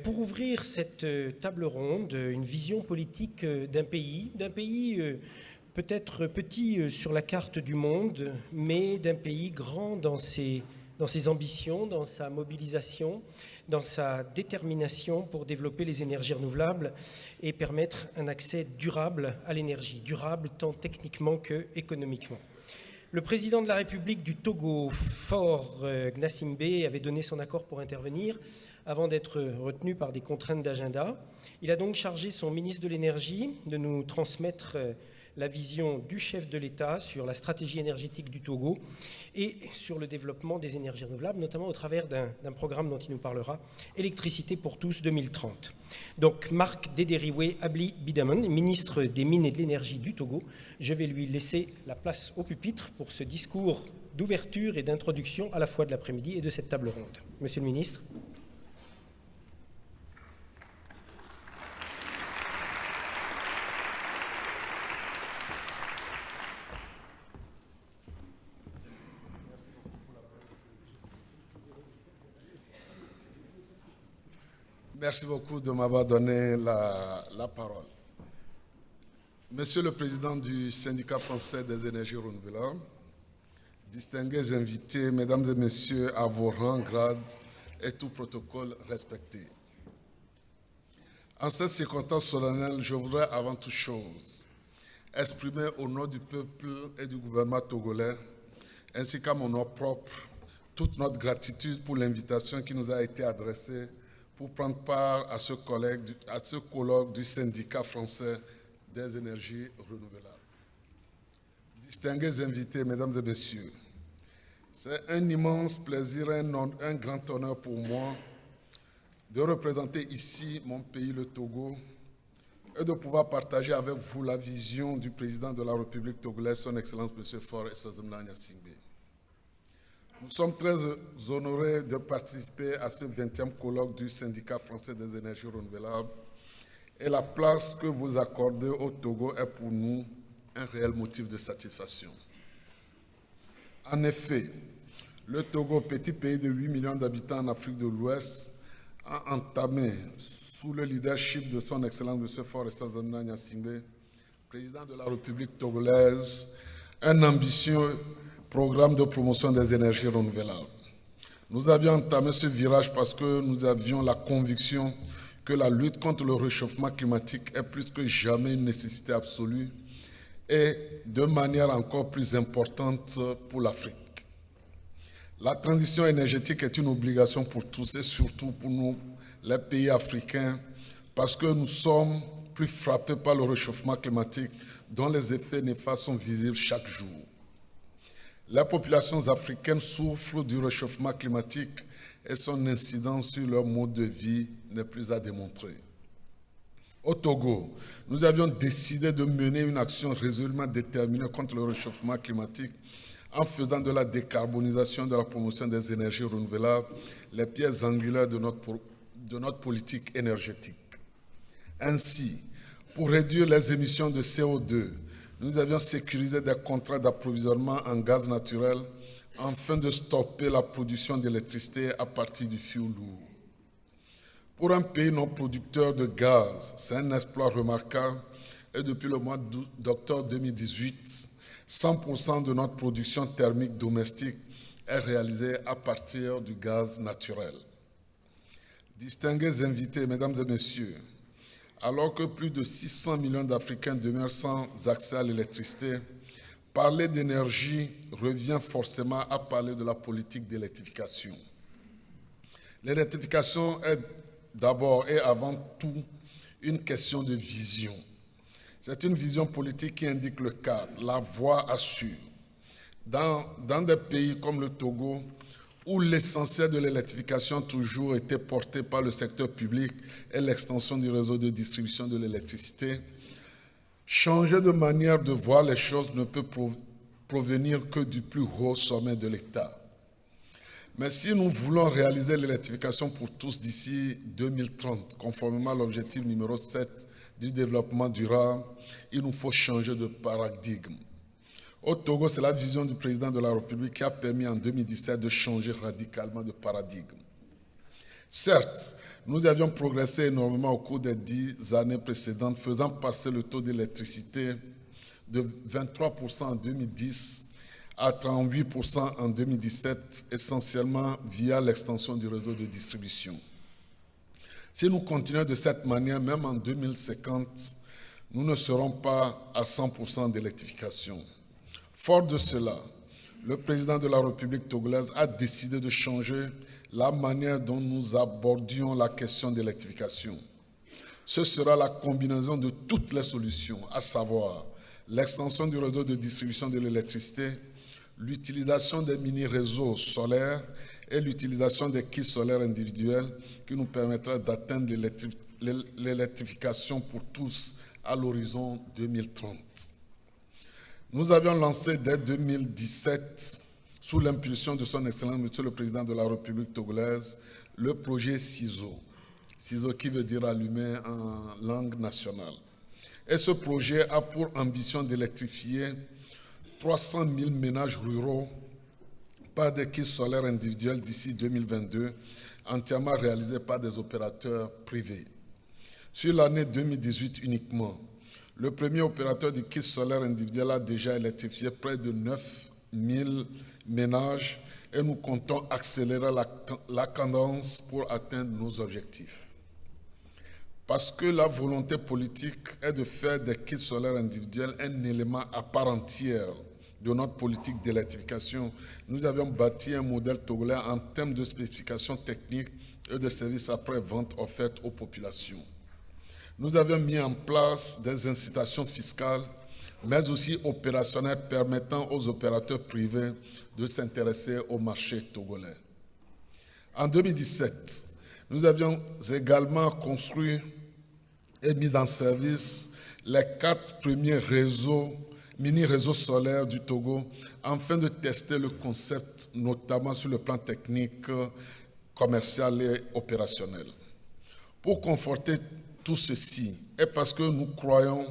Pour ouvrir cette table ronde, une vision politique d'un pays peut-être petit sur la carte du monde, mais d'un pays grand dans ses ambitions, dans sa mobilisation, dans sa détermination pour développer les énergies renouvelables et permettre un accès durable à l'énergie, durable tant techniquement que économiquement. Le président de la République du Togo, Faure Gnassingbé, avait donné son accord pour intervenir avant d'être retenu par des contraintes d'agenda. Il a donc chargé son ministre de l'Énergie de nous transmettre la vision du chef de l'État sur la stratégie énergétique du Togo et sur le développement des énergies renouvelables, notamment au travers d'un programme dont il nous parlera, Électricité pour tous 2030. Donc Marc Dédériwé Abli Bidaman, ministre des Mines et de l'Énergie du Togo, je vais lui laisser la place au pupitre pour ce discours d'ouverture et d'introduction à la fois de l'après-midi et de cette table ronde. Monsieur le ministre. Merci beaucoup de m'avoir donné la parole. Monsieur le Président du Syndicat français des énergies renouvelables, distingués invités, Mesdames et Messieurs, à vos rangs, grades et tout protocole respecté. En cette circonstance solennelle, je voudrais avant toute chose exprimer au nom du peuple et du gouvernement togolais, ainsi qu'à mon nom propre, toute notre gratitude pour l'invitation qui nous a été adressée pour prendre part à ce colloque du syndicat français des énergies renouvelables. Distingués invités, Mesdames et Messieurs, c'est un immense plaisir, un grand honneur pour moi de représenter ici mon pays, le Togo, et de pouvoir partager avec vous la vision du président de la République togolaise, son Excellence M. Faure Gnassingbé. Nous sommes très honorés de participer à ce 20e colloque du syndicat français des énergies renouvelables et la place que vous accordez au Togo est pour nous un réel motif de satisfaction. En effet, le Togo, petit pays de 8 millions d'habitants en Afrique de l'Ouest, a entamé, sous le leadership de son Excellence M. Faure Gnassingbé, président de la République togolaise, un ambitieux programme de promotion des énergies renouvelables. Nous avions entamé ce virage parce que nous avions la conviction que la lutte contre le réchauffement climatique est plus que jamais une nécessité absolue et de manière encore plus importante pour l'Afrique. La transition énergétique est une obligation pour tous et surtout pour nous, les pays africains, parce que nous sommes plus frappés par le réchauffement climatique dont les effets néfastes sont visibles chaque jour. Les populations africaines souffrent du réchauffement climatique et son incidence sur leur mode de vie n'est plus à démontrer. Au Togo, nous avions décidé de mener une action résolument déterminée contre le réchauffement climatique en faisant de la décarbonisation et de la promotion des énergies renouvelables les pierres angulaires de notre politique énergétique. Ainsi, pour réduire les émissions de CO2, nous avions sécurisé des contrats d'approvisionnement en gaz naturel afin de stopper la production d'électricité à partir du fioul lourd. Pour un pays non producteur de gaz, c'est un exploit remarquable et depuis le mois d'octobre 2018, 100% de notre production thermique domestique est réalisée à partir du gaz naturel. Distingués invités, Mesdames et Messieurs, alors que plus de 600 millions d'Africains demeurent sans accès à l'électricité, parler d'énergie revient forcément à parler de la politique d'électrification. L'électrification est d'abord et avant tout une question de vision. C'est une vision politique qui indique le cadre, la voie à suivre. Dans des pays comme le Togo, où l'essentiel de l'électrification a toujours été porté par le secteur public et l'extension du réseau de distribution de l'électricité, changer de manière de voir les choses ne peut provenir que du plus haut sommet de l'État. Mais si nous voulons réaliser l'électrification pour tous d'ici 2030, conformément à l'objectif numéro 7 du développement durable, il nous faut changer de paradigme. Au Togo, c'est la vision du président de la République qui a permis en 2017 de changer radicalement de paradigme. Certes, nous avions progressé énormément au cours des 10 années précédentes, faisant passer le taux d'électricité de 23% en 2010 à 38% en 2017, essentiellement via l'extension du réseau de distribution. Si nous continuons de cette manière, même en 2050, nous ne serons pas à 100% d'électrification. Fort de cela, le président de la République togolaise a décidé de changer la manière dont nous abordions la question d'électrification. Ce sera la combinaison de toutes les solutions, à savoir l'extension du réseau de distribution de l'électricité, l'utilisation des mini-réseaux solaires et l'utilisation des kits solaires individuels qui nous permettra d'atteindre l'électrification pour tous à l'horizon 2030. Nous avions lancé dès 2017, sous l'impulsion de son Excellence Monsieur le Président de la République togolaise, le projet CISO. CISO qui veut dire allumé en langue nationale. Et ce projet a pour ambition d'électrifier 300 000 ménages ruraux par des kits solaires individuels d'ici 2022, entièrement réalisés par des opérateurs privés. Sur l'année 2018 uniquement, le premier opérateur du kit solaire individuel a déjà électrifié près de 9 000 ménages et nous comptons accélérer la cadence pour atteindre nos objectifs. Parce que la volonté politique est de faire des kits solaires individuels un élément à part entière de notre politique d'électrification, nous avions bâti un modèle togolais en termes de spécifications techniques et de services après-vente offertes aux populations. Nous avions mis en place des incitations fiscales, mais aussi opérationnelles permettant aux opérateurs privés de s'intéresser au marché togolais. En 2017, nous avions également construit et mis en service les 4 premiers mini-réseaux solaires du Togo afin de tester le concept, notamment sur le plan technique, commercial et opérationnel. Pour conforter tout ceci, et parce que nous croyons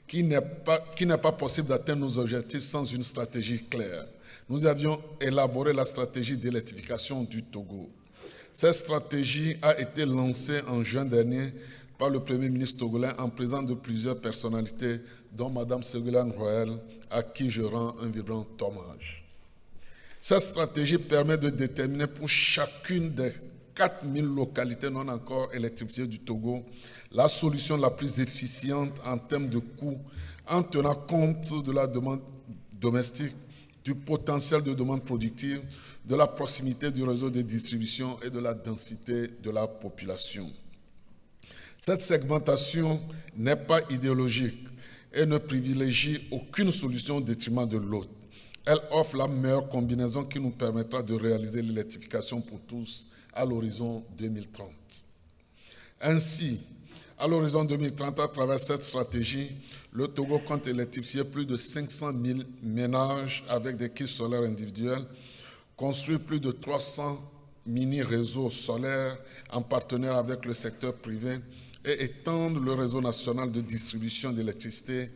qu'il n'est pas possible d'atteindre nos objectifs sans une stratégie claire, nous avions élaboré la stratégie d'électrification du Togo. Cette stratégie a été lancée en juin dernier par le Premier ministre togolais en présence de plusieurs personnalités, dont Mme Ségolène Royal, à qui je rends un vibrant hommage. Cette stratégie permet de déterminer pour chacune des 4000 localités non encore électrifiées du Togo la solution la plus efficiente en termes de coûts, en tenant compte de la demande domestique, du potentiel de demande productive, de la proximité du réseau de distribution et de la densité de la population. Cette segmentation n'est pas idéologique et ne privilégie aucune solution au détriment de l'autre. Elle offre la meilleure combinaison qui nous permettra de réaliser l'électrification pour tous à l'horizon 2030. Ainsi, à l'horizon 2030, à travers cette stratégie, le Togo compte électrifier plus de 500 000 ménages avec des kits solaires individuels, construire plus de 300 mini-réseaux solaires en partenariat avec le secteur privé et étendre le réseau national de distribution d'électricité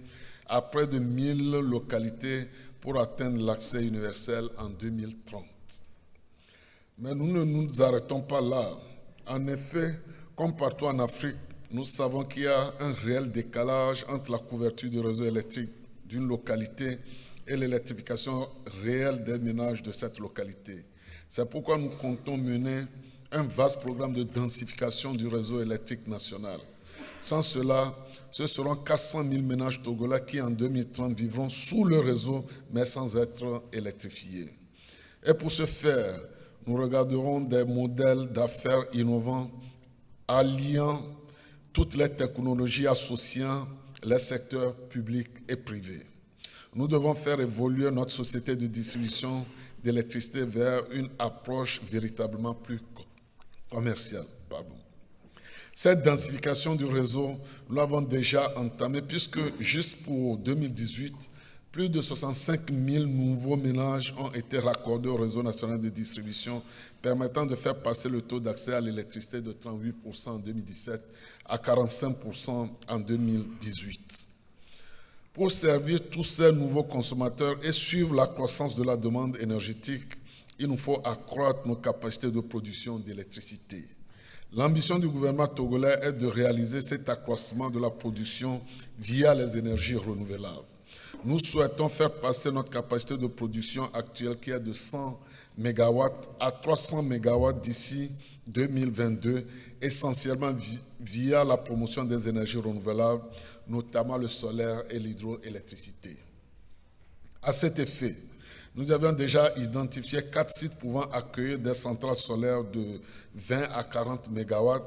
à près de 1000 localités pour atteindre l'accès universel en 2030. Mais nous ne nous arrêtons pas là. En effet, comme partout en Afrique, nous savons qu'il y a un réel décalage entre la couverture du réseau électrique d'une localité et l'électrification réelle des ménages de cette localité. C'est pourquoi nous comptons mener un vaste programme de densification du réseau électrique national. Sans cela, ce seront 400 000 ménages togolais qui, en 2030, vivront sous le réseau, mais sans être électrifiés. Et pour ce faire, nous regarderons des modèles d'affaires innovants, alliant toutes les technologies associant les secteurs publics et privés. Nous devons faire évoluer notre société de distribution d'électricité vers une approche véritablement plus commerciale. Cette densification du réseau, nous l'avons déjà entamée puisque juste pour 2018, plus de 65 000 nouveaux ménages ont été raccordés au réseau national de distribution, permettant de faire passer le taux d'accès à l'électricité de 38% en 2017 à 45% en 2018. Pour servir tous ces nouveaux consommateurs et suivre la croissance de la demande énergétique, il nous faut accroître nos capacités de production d'électricité. L'ambition du gouvernement togolais est de réaliser cet accroissement de la production via les énergies renouvelables. Nous souhaitons faire passer notre capacité de production actuelle qui est de 100 MW à 300 MW d'ici 2022, essentiellement via la promotion des énergies renouvelables, notamment le solaire et l'hydroélectricité. À cet effet, nous avions déjà identifié 4 sites pouvant accueillir des centrales solaires de 20 à 40 MW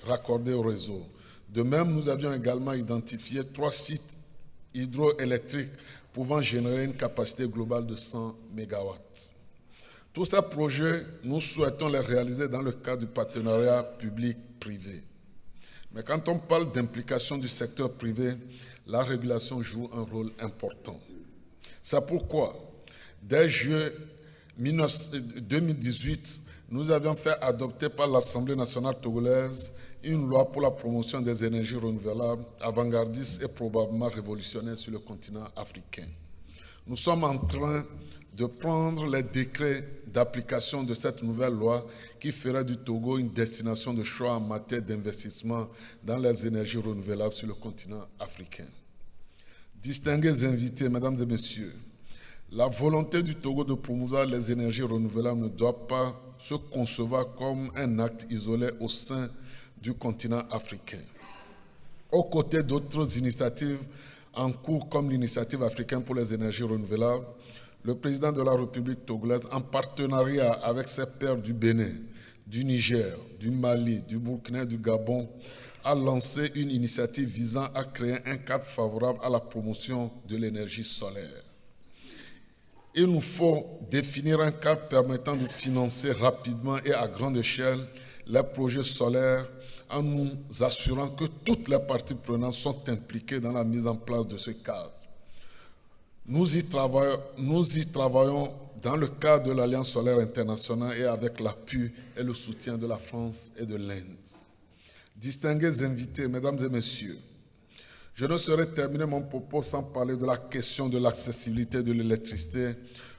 raccordés au réseau. De même, nous avions également identifié 3 sites hydroélectriques pouvant générer une capacité globale de 100 MW. Tous ces projets, nous souhaitons les réaliser dans le cadre du partenariat public-privé. Mais quand on parle d'implication du secteur privé, la régulation joue un rôle important. C'est pourquoi, dès juillet 2018, nous avions fait adopter par l'Assemblée nationale togolaise une loi pour la promotion des énergies renouvelables, avant-gardiste et probablement révolutionnaire sur le continent africain. Nous sommes en train de prendre les décrets d'application de cette nouvelle loi qui ferait du Togo une destination de choix en matière d'investissement dans les énergies renouvelables sur le continent africain. Distingués invités, mesdames et messieurs, la volonté du Togo de promouvoir les énergies renouvelables ne doit pas se concevoir comme un acte isolé au sein du continent africain. Aux côtés d'autres initiatives en cours comme l'initiative africaine pour les énergies renouvelables, le président de la République togolaise, en partenariat avec ses pairs du Bénin, du Niger, du Mali, du Burkina et du Gabon, a lancé une initiative visant à créer un cadre favorable à la promotion de l'énergie solaire. Il nous faut définir un cadre permettant de financer rapidement et à grande échelle les projets solaires en nous assurant que toutes les parties prenantes sont impliquées dans la mise en place de ce cadre. Nous y travaillons dans le cadre de l'Alliance solaire internationale et avec l'appui et le soutien de la France et de l'Inde. Distingués invités, mesdames et messieurs, je ne saurais terminer mon propos sans parler de la question de l'accessibilité de l'électricité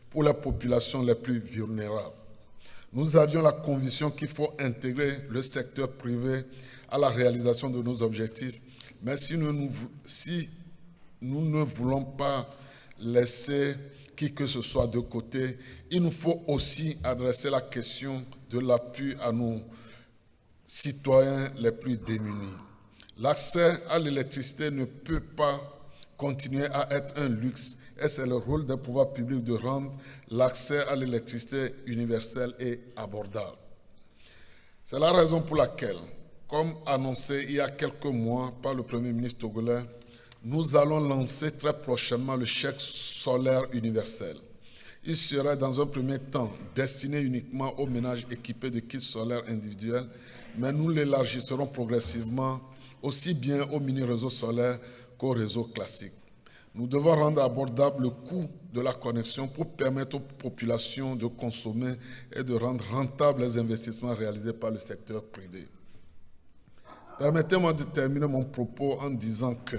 pour les populations les plus vulnérables. Nous avions la conviction qu'il faut intégrer le secteur privé à la réalisation de nos objectifs, mais si nous ne voulons pas laisser qui que ce soit de côté, il nous faut aussi adresser la question de l'appui à nos citoyens les plus démunis. L'accès à l'électricité ne peut pas continuer à être un luxe et c'est le rôle des pouvoirs publics de rendre l'accès à l'électricité universel et abordable. C'est la raison pour laquelle, comme annoncé il y a quelques mois par le Premier ministre togolais, nous allons lancer très prochainement le chèque solaire universel. Il sera dans un premier temps destiné uniquement aux ménages équipés de kits solaires individuels, mais nous l'élargirons progressivement aussi bien aux mini-réseaux solaires qu'aux réseaux classiques. Nous devons rendre abordable le coût de la connexion pour permettre aux populations de consommer et de rendre rentables les investissements réalisés par le secteur privé. Permettez-moi de terminer mon propos en disant que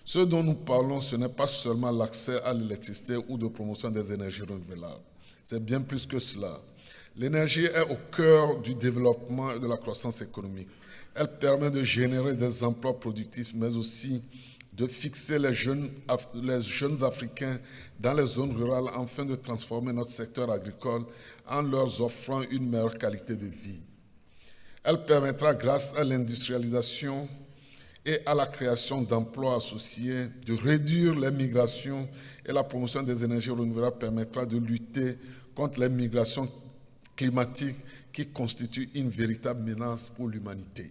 ce dont nous parlons, ce n'est pas seulement l'accès à l'électricité ou de promotion des énergies renouvelables. C'est bien plus que cela. L'énergie est au cœur du développement et de la croissance économique. Elle permet de générer des emplois productifs, mais aussi de fixer les jeunes Africains dans les zones rurales afin de transformer notre secteur agricole en leur offrant une meilleure qualité de vie. Elle permettra, grâce à l'industrialisation et à la création d'emplois associés, de réduire les migrations et la promotion des énergies renouvelables permettra de lutter contre les migrations climatiques qui constituent une véritable menace pour l'humanité.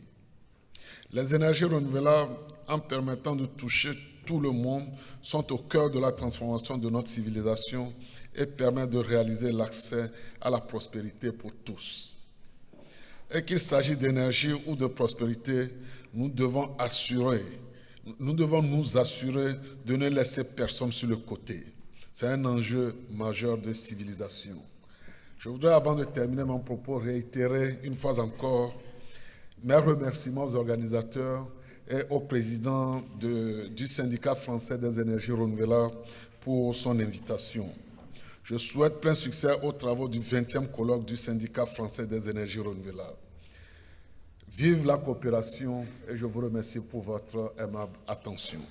Les énergies renouvelables, en permettant de toucher tout le monde, sont au cœur de la transformation de notre civilisation et permettent de réaliser l'accès à la prospérité pour tous. Et qu'il s'agisse d'énergie ou de prospérité, nous devons nous assurer de ne laisser personne sur le côté. C'est un enjeu majeur de civilisation. Je voudrais, avant de terminer mon propos, réitérer une fois encore mes remerciements aux organisateurs et au président du syndicat français des énergies renouvelables pour son invitation. Je souhaite plein succès aux travaux du 20e colloque du syndicat français des énergies renouvelables. Vive la coopération et je vous remercie pour votre aimable attention.